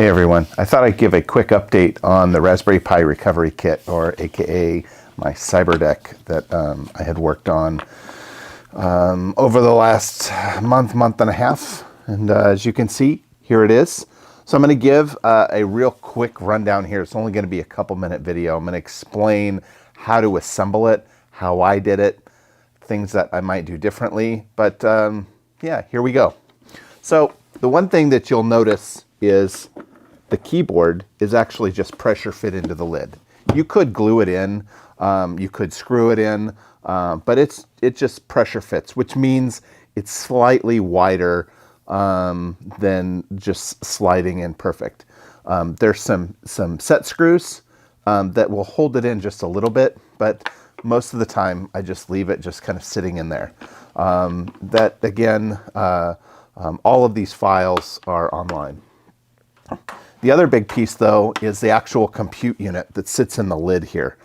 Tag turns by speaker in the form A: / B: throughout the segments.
A: Hey everyone, I thought I'd give a quick update on the Raspberry Pi Recovery Kit, or AKA my cyberdeck that I had worked on over the last month and a half. And as you can see, here it is. So I'm going to give a real quick rundown here. It's only going to be a couple-minute video. I'm going to explain how to assemble it, how I did it, things that I might do differently. But yeah, here we go. So the one thing that you'll notice is the keyboard is actually just pressure fit into the lid. You could glue it in, you could screw it in, but it just pressure fits, which means it's slightly wider than just sliding in perfect. There's some set screws that will hold it in just a little bit, but most of the time I just leave it just kind of sitting in there. That again, all of these files are online. The other big piece though is the actual compute unit that sits in the lid here.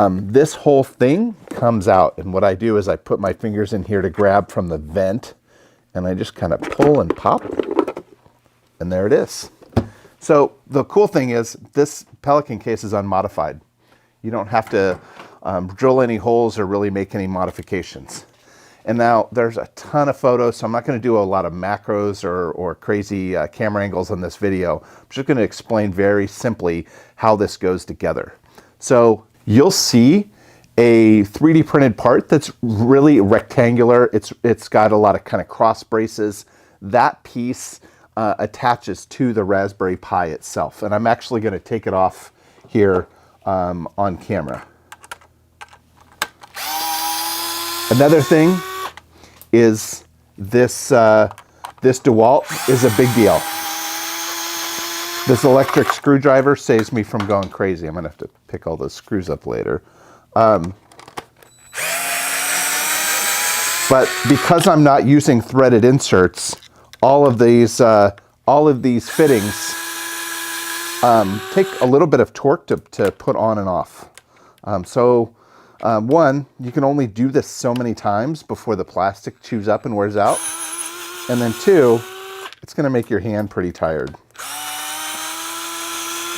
A: This whole thing comes out, and what I do is I put my fingers in here to grab from the vent, and I just kind of pull and pop, and there it is. So the cool thing is this Pelican case is unmodified. You don't have to drill any holes or really make any modifications. And now there's a ton of photos, so I'm not going to do a lot of macros or crazy camera angles on this video. I'm just going to explain very simply how this goes together. So you'll see a 3D printed part that's really rectangular. It's got a lot of kind of cross braces. That piece attaches to the Raspberry Pi itself. And I'm actually going to take it off here on camera. Another thing is this DeWalt is a big deal. This electric screwdriver saves me from going crazy. I'm gonna have to pick all those screws up later. But because I'm not using threaded inserts, all of these fittings take a little bit of torque to put on and off. One, you can only do this so many times before the plastic chews up and wears out. And then two, it's going to make your hand pretty tired.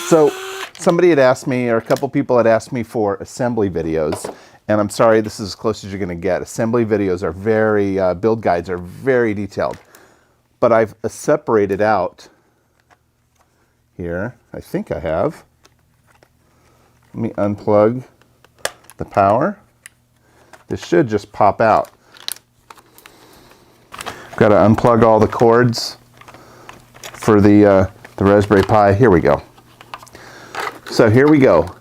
A: So somebody had asked me, or a couple people had asked me for assembly videos. And I'm sorry, this is as close as you're going to get. Assembly videos are very, build guides are very detailed. But I've separated out here. I think I have. Let me unplug the power. This should just pop out. Got to unplug all the cords for the Raspberry Pi. Here we go. So here we go.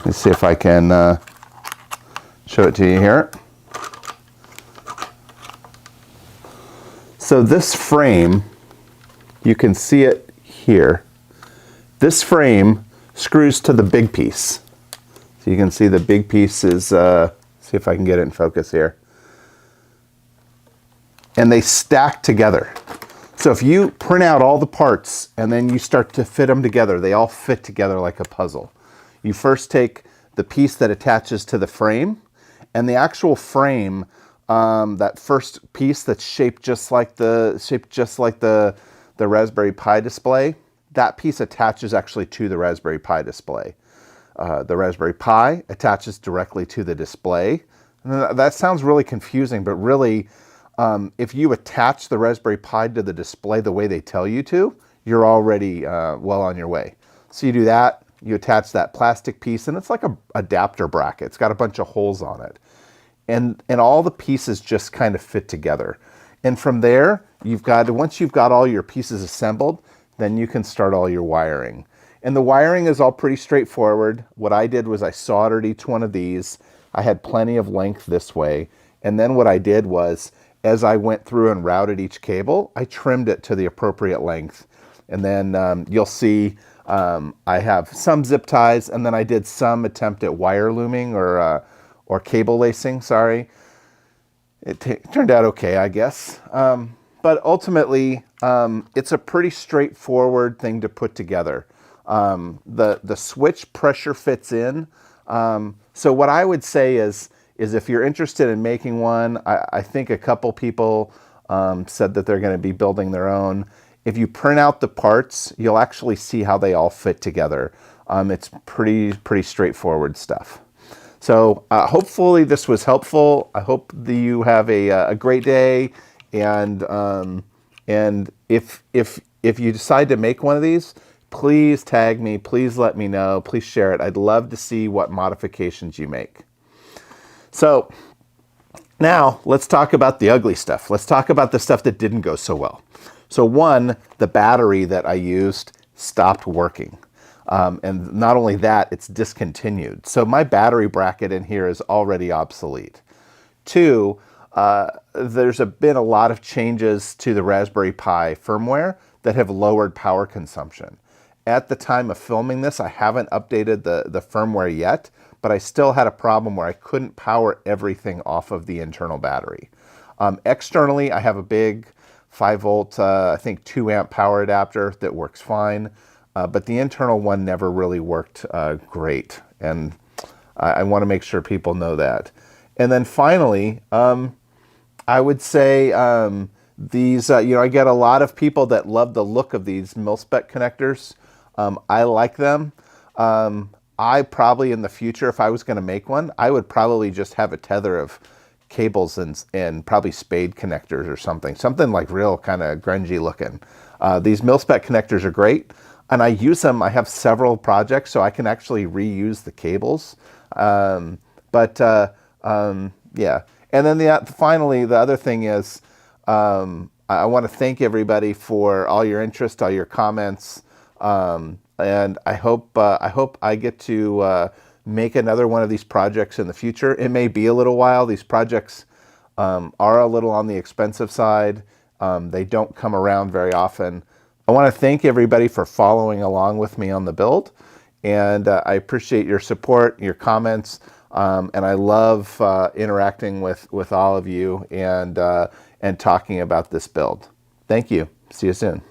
A: Let's see if I can show it to you here. So this frame, you can see it here. This frame screws to the big piece. So you can see the big piece is, see if I can get it in focus here. And they stack together. So if you print out all the parts and then you start to fit them together, they all fit together like a puzzle. You first take the piece that attaches to the frame, and the actual frame, that first piece that's shaped just like the Raspberry Pi display, that piece attaches actually to the Raspberry Pi display. The Raspberry Pi attaches directly to the display. And that sounds really confusing, but really, if you attach the Raspberry Pi to the display the way they tell you to, you're already well on your way. So you do that, you attach that plastic piece, and it's like an adapter bracket. It's got a bunch of holes on it. And all the pieces just kind of fit together. And from there, once you've got all your pieces assembled, then you can start all your wiring. And the wiring is all pretty straightforward. What I did was I soldered each one of these. I had plenty of length this way. And then what I did was, as I went through and routed each cable, I trimmed it to the appropriate length. And then you'll see I have some zip ties, and then I did some attempt at wire looming or cable lacing, sorry. It turned out okay, I guess. But ultimately, it's a pretty straightforward thing to put together. The switch pressure fits in. So what I would say is if you're interested in making one, I think a couple people said that they're going to be building their own. If you print out the parts, you'll actually see how they all fit together. It's pretty straightforward stuff. So hopefully this was helpful. I hope that you have a great day. And if you decide to make one of these, please tag me. Please let me know. Please share it. I'd love to see what modifications you make. So now let's talk about the ugly stuff. Let's talk about the stuff that didn't go so well. So one, the battery that I used stopped working. And not only that, it's discontinued. So my battery bracket in here is already obsolete. Two, there's been a lot of changes to the Raspberry Pi firmware that have lowered power consumption. At the time of filming this, I haven't updated the firmware yet, but I still had a problem where I couldn't power everything off of the internal battery. Externally, I have a big 5 volt, I think 2 amp power adapter that works fine. But the internal one never really worked great. And I want to make sure people know that. And then finally, I would say these, I get a lot of people that love the look of these mil-spec connectors. I like them. I probably in the future, if I was going to make one, I would probably just have a tether of cables and probably spade connectors or something like real kind of grungy looking. These mil-spec connectors are great. And I use them. I have several projects, so I can actually reuse the cables. Yeah. And then finally, the other thing is, I want to thank everybody for all your interest, all your comments, and I hope I get to make another one of these projects in the future. It may be a little while. These projects are a little on the expensive side. They don't come around very often. I want to thank everybody for following along with me on the build, and I appreciate your support, your comments, and I love interacting with all of you and talking about this build. Thank you. See you soon.